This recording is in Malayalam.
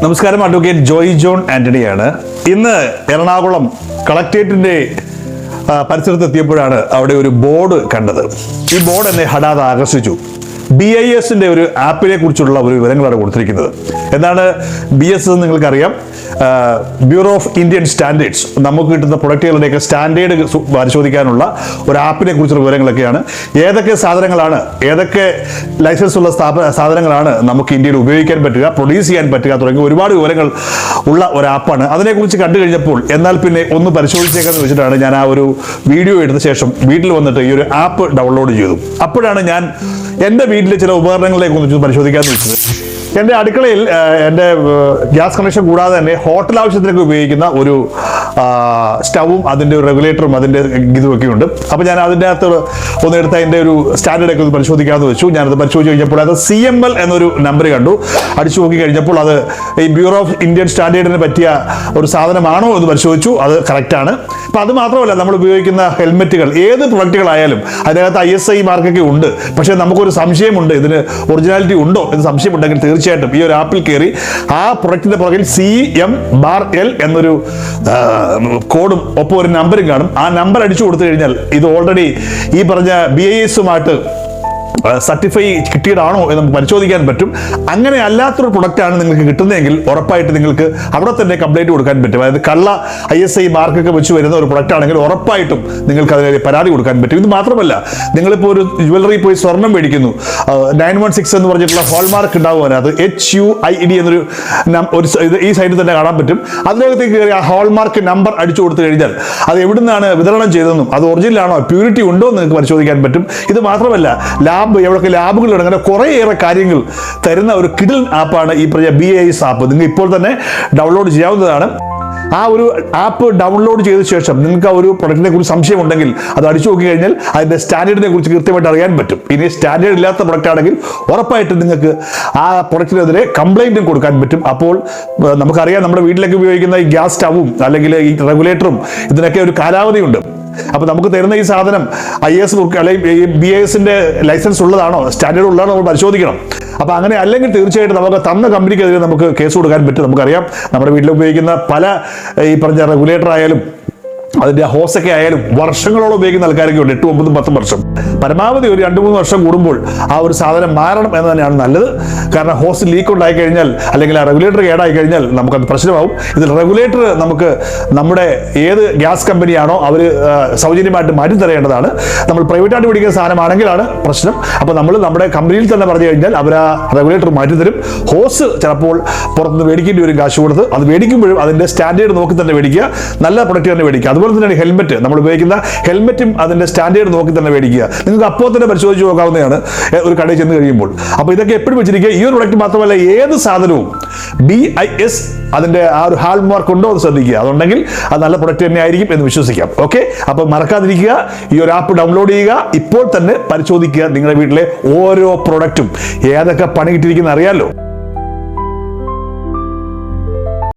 നമസ്കാരം, അഡ്വക്കേറ്റ് ജോയ് ജോൺ ആന്റണിയാണ്. ഇന്ന് എറണാകുളം കളക്ട്രേറ്റിന്റെ പരിസരത്ത് എത്തിയപ്പോഴാണ് അവിടെ ഒരു ബോർഡ് കണ്ടത്. ഈ ബോർഡ് എന്നെ ഹഠാത് ആകർഷിച്ചു. BIS ഒരു ആപ്പിനെ കുറിച്ചുള്ള ഒരു വിവരങ്ങളാണ് കൊടുത്തിരിക്കുന്നത്. എന്താണ് BIS എന്ന് നിങ്ങൾക്കറിയാം? Bureau of Indian standards. നമുക്ക് കിട്ടുന്ന പ്രൊഡക്റ്റുകളുടെയൊക്കെ സ്റ്റാൻഡേർഡ് പരിശോധിക്കാനുള്ള ഒരു ആപ്പിനെ കുറിച്ചുള്ള വിവരങ്ങളൊക്കെയാണ്. ഏതൊക്കെ സാധനങ്ങളാണ്, ഏതൊക്കെ ലൈസൻസ് ഉള്ള സാധനങ്ങളാണ് നമുക്ക് ഇന്ത്യയിൽ ഉപയോഗിക്കാൻ പറ്റുക, പ്രൊഡ്യൂസ് ചെയ്യാൻ പറ്റുക തുടങ്ങിയ ഒരുപാട് വിവരങ്ങൾ ഉള്ള ഒരു ആപ്പാണ്. അതിനെക്കുറിച്ച് കണ്ടു കഴിഞ്ഞപ്പോൾ എന്നാൽ പിന്നെ ഒന്ന് പരിശോധിച്ചേക്കാന്ന് വെച്ചിട്ടാണ് ഞാൻ ആ ഒരു വീഡിയോ എടുത്ത ശേഷം വീട്ടിൽ വന്നിട്ട് ഈ ഒരു ആപ്പ് ഡൗൺലോഡ് ചെയ്തു. അപ്പോഴാണ് ഞാൻ എൻ്റെ വീട്ടിലെ ചില ഉപകരണങ്ങളെയൊക്കെ ഒന്ന് പരിശോധിക്കാമെന്ന് വെച്ചത്. എൻ്റെ അടുക്കളയിൽ എൻ്റെ ഗ്യാസ് കണക്ഷൻ കൂടാതെ തന്നെ ഹോട്ടൽ ആവശ്യത്തിനൊക്കെ ഉപയോഗിക്കുന്ന ഒരു സ്റ്റവും അതിൻ്റെ ഒരു റെഗുലേറ്ററും അതിൻ്റെ ഇതുമൊക്കെ ഉണ്ട്. അപ്പോൾ ഞാൻ അതിൻ്റെ അകത്ത് ഒന്ന് എടുത്ത് അതിൻ്റെ ഒരു സ്റ്റാൻഡേർഡൊക്കെ ഒന്ന് പരിശോധിക്കാമെന്ന് വെച്ചു. ഞാനത് പരിശോധിച്ച് കഴിഞ്ഞപ്പോൾ അത് CML എന്നൊരു നമ്പർ കണ്ടു. അടിച്ചു നോക്കി കഴിഞ്ഞപ്പോൾ അത് ഈ ബ്യൂറോ ഓഫ് ഇന്ത്യൻ സ്റ്റാൻഡേർഡിന് പറ്റിയ ഒരു സാധനമാണോ എന്ന് പരിശോധിച്ചു. അത് കറക്റ്റാണ്. അപ്പം അത് മാത്രമല്ല, നമ്മൾ ഉപയോഗിക്കുന്ന ഹെൽമെറ്റുകൾ, ഏത് പ്രൊഡക്റ്റുകളായാലും അതിനകത്ത് ISI മാർക്കൊക്കെ ഉണ്ട്. പക്ഷേ നമുക്കൊരു സംശയമുണ്ട്, ഇതിന് ഒറിജിനാലിറ്റി ഉണ്ടോ എന്ന് സംശയമുണ്ടെങ്കിൽ തീർച്ചയായിട്ടും ഈ ഒരു ആപ്പിൽ കയറി ആ പ്രൊഡക്റ്റിന്റെ പുറകിൽ CM/L എന്നൊരു കോഡും ഒപ്പം ഒരു നമ്പറും കാണും. ആ നമ്പർ അടിച്ചു കൊടുത്തു കഴിഞ്ഞാൽ ഇത് ഓൾറെഡി ഈ പറഞ്ഞ BIS-ഉമായിട്ട് സർട്ടിഫൈ കിട്ടിയതാണോ എന്ന് നമുക്ക് പരിശോധിക്കാൻ പറ്റും. അങ്ങനെ അല്ലാത്തൊരു പ്രൊഡക്റ്റാണ് നിങ്ങൾക്ക് കിട്ടുന്നതെങ്കിൽ ഉറപ്പായിട്ട് നിങ്ങൾക്ക് അവിടെ തന്നെ കംപ്ലൈൻറ്റ് കൊടുക്കാൻ പറ്റും. അതായത് കള്ള ISI മാർക്കൊക്കെ വെച്ച് വരുന്ന ഒരു പ്രൊഡക്റ്റ് ആണെങ്കിൽ ഉറപ്പായിട്ടും നിങ്ങൾക്ക് അതിന് പരാതി കൊടുക്കാൻ പറ്റും. ഇത് മാത്രമല്ല, നിങ്ങളിപ്പോൾ ഒരു ജുവലറി പോയി സ്വർണം മേടിക്കുന്നു, 916 എന്ന് പറഞ്ഞിട്ടുള്ള ഹോൾമാർക്ക് ഉണ്ടാകുവാൻ അത് HUID എന്നൊരു ഈ സൈഡിൽ തന്നെ കാണാൻ പറ്റും. അതിനകത്തേക്ക് കയറി ആ ഹോൾമാർക്ക് നമ്പർ അടിച്ചു കൊടുത്തു കഴിഞ്ഞാൽ അത് എവിടുന്നാണ് വിതരണം ചെയ്തതെന്നും അത് ഒറിജിനലാണോ, പ്യൂരിറ്റി ഉണ്ടോ എന്ന് നിങ്ങൾക്ക് പരിശോധിക്കാൻ പറ്റും. ഇത് മാത്രമല്ല, എവിടെയൊക്കെ ലാബുകളുണ്ട്, അങ്ങനെ കുറേയേറെ കാര്യങ്ങൾ തരുന്ന ഒരു കിഡിൽ ആപ്പാണ് ഈ പറഞ്ഞ BIS ആപ്പ്. നിങ്ങൾ ഇപ്പോൾ തന്നെ ഡൗൺലോഡ് ചെയ്യാവുന്നതാണ്. ആ ഒരു ആപ്പ് ഡൗൺലോഡ് ചെയ്ത ശേഷം നിങ്ങൾക്ക് ആ ഒരു പ്രൊഡക്റ്റിനെ കുറിച്ച് സംശയം ഉണ്ടെങ്കിൽ അത് അടിച്ചു നോക്കി കഴിഞ്ഞാൽ അതിൻ്റെ സ്റ്റാൻഡേർഡിനെ കുറിച്ച് കൃത്യമായിട്ട് അറിയാൻ പറ്റും. ഇനി സ്റ്റാൻഡേർഡ് ഇല്ലാത്ത പ്രൊഡക്റ്റ് ആണെങ്കിൽ ഉറപ്പായിട്ടും നിങ്ങൾക്ക് ആ പ്രൊഡക്റ്റിനെതിരെ കംപ്ലൈൻറ്റും കൊടുക്കാൻ പറ്റും. അപ്പോൾ നമുക്കറിയാം, നമ്മുടെ വീട്ടിലേക്ക് ഉപയോഗിക്കുന്ന ഈ ഗ്യാസ് സ്റ്റവും അല്ലെങ്കിൽ ഈ റെഗുലേറ്ററും ഇതിനൊക്കെ ഒരു കാലാവധിയുണ്ട്. അപ്പോൾ നമുക്ക് തരുന്ന ഈ സാധനം IS അല്ലെങ്കിൽ BIS-ന്റെ ലൈസൻസ് ഉള്ളതാണോ, സ്റ്റാൻഡേർഡ് ഉള്ളതാണോ നമ്മൾ പരിശോധിക്കണം. അപ്പോൾ അങ്ങനെ അല്ലെങ്കിൽ തീർച്ചയായിട്ടും നമുക്ക് തന്ന കമ്പനിക്കെതിരെ നമുക്ക് കേസ് കൊടുക്കാൻ പറ്റും. നമുക്കറിയാം, നമ്മുടെ വീട്ടിൽ ഉപയോഗിക്കുന്ന പല ഈ പറഞ്ഞ റെഗുലേറ്റർ ആയാലും അതിൻ്റെ ഹോസൊക്കെ ആയാലും വർഷങ്ങളോളം ഉപയോഗിക്കുന്ന ആൾക്കാരൊക്കെ ഉണ്ട്. 8, 9, 10 വർഷം. പരമാവധി ഒരു 2-3 വർഷം കൂടുമ്പോൾ ആ ഒരു സാധനം മാറണം എന്ന് തന്നെയാണ് നല്ലത്. കാരണം ഹോസ് ലീക്ക് ഉണ്ടായി കഴിഞ്ഞാൽ അല്ലെങ്കിൽ ആ റെഗുലേറ്റർ കേടായി കഴിഞ്ഞാൽ നമുക്കത് പ്രശ്നമാവും. ഇതിൽ റെഗുലേറ്റർ നമുക്ക് നമ്മുടെ ഏത് ഗ്യാസ് കമ്പനിയാണോ അവർ സൗജന്യമായിട്ട് മാറ്റി തരേണ്ടതാണ്. നമ്മൾ പ്രൈവറ്റായിട്ട് മേടിക്കുന്ന സാധനമാണെങ്കിലാണ് പ്രശ്നം. അപ്പോൾ നമ്മൾ നമ്മുടെ കമ്പനിയിൽ തന്നെ പറഞ്ഞു കഴിഞ്ഞാൽ അവർ ആ റെഗുലേറ്റർ മാറ്റി തരും. ഹോസ് ചിലപ്പോൾ പുറത്തുനിന്ന് മേടിക്കേണ്ടി വരും കാശ് കൊടുത്ത്. അത് മേടിക്കുമ്പോഴും അതിൻ്റെ സ്റ്റാൻഡേർഡ് നോക്കി തന്നെ മേടിക്കുക, നല്ല പ്രൊഡക്റ്റ് തന്നെ മേടിക്കുക. അതുപോലെ തന്നെയാണ് ഹെൽമെറ്റ്. നമ്മൾ ഉപയോഗിക്കുന്ന ഹെൽമെറ്റും അതിൻ്റെ സ്റ്റാൻഡേർഡ് നോക്കി തന്നെ മേടിക്കുക. നിങ്ങൾക്ക് അപ്പോൾ തന്നെ പരിശോധിച്ച് നോക്കാവുന്നതാണ് ഒരു കടയിൽ ചെന്ന് കഴിയുമ്പോൾ. അപ്പോൾ ഇതൊക്കെ എപ്പോഴും വെച്ചിരിക്കുക. ഈ ഒരു പ്രൊഡക്റ്റ് മാത്രമല്ല, ഏത് സാധനവും BIS അതിൻ്റെ ആ ഒരു ഹാൾ മാർക്ക് ഉണ്ടോ എന്ന് ശ്രദ്ധിക്കുക. അതുണ്ടെങ്കിൽ അത് നല്ല പ്രൊഡക്റ്റ് തന്നെ ആയിരിക്കും എന്ന് വിശ്വസിക്കാം. ഓക്കെ, അപ്പോൾ മറക്കാതിരിക്കുക, ഈ ഒരു ആപ്പ് ഡൗൺലോഡ് ചെയ്യുക, ഇപ്പോൾ തന്നെ പരിശോധിക്കുക നിങ്ങളുടെ വീട്ടിലെ ഓരോ പ്രൊഡക്റ്റും ഏതൊക്കെ പണി കിട്ടിയിരിക്കുന്ന അറിയാമല്ലോ.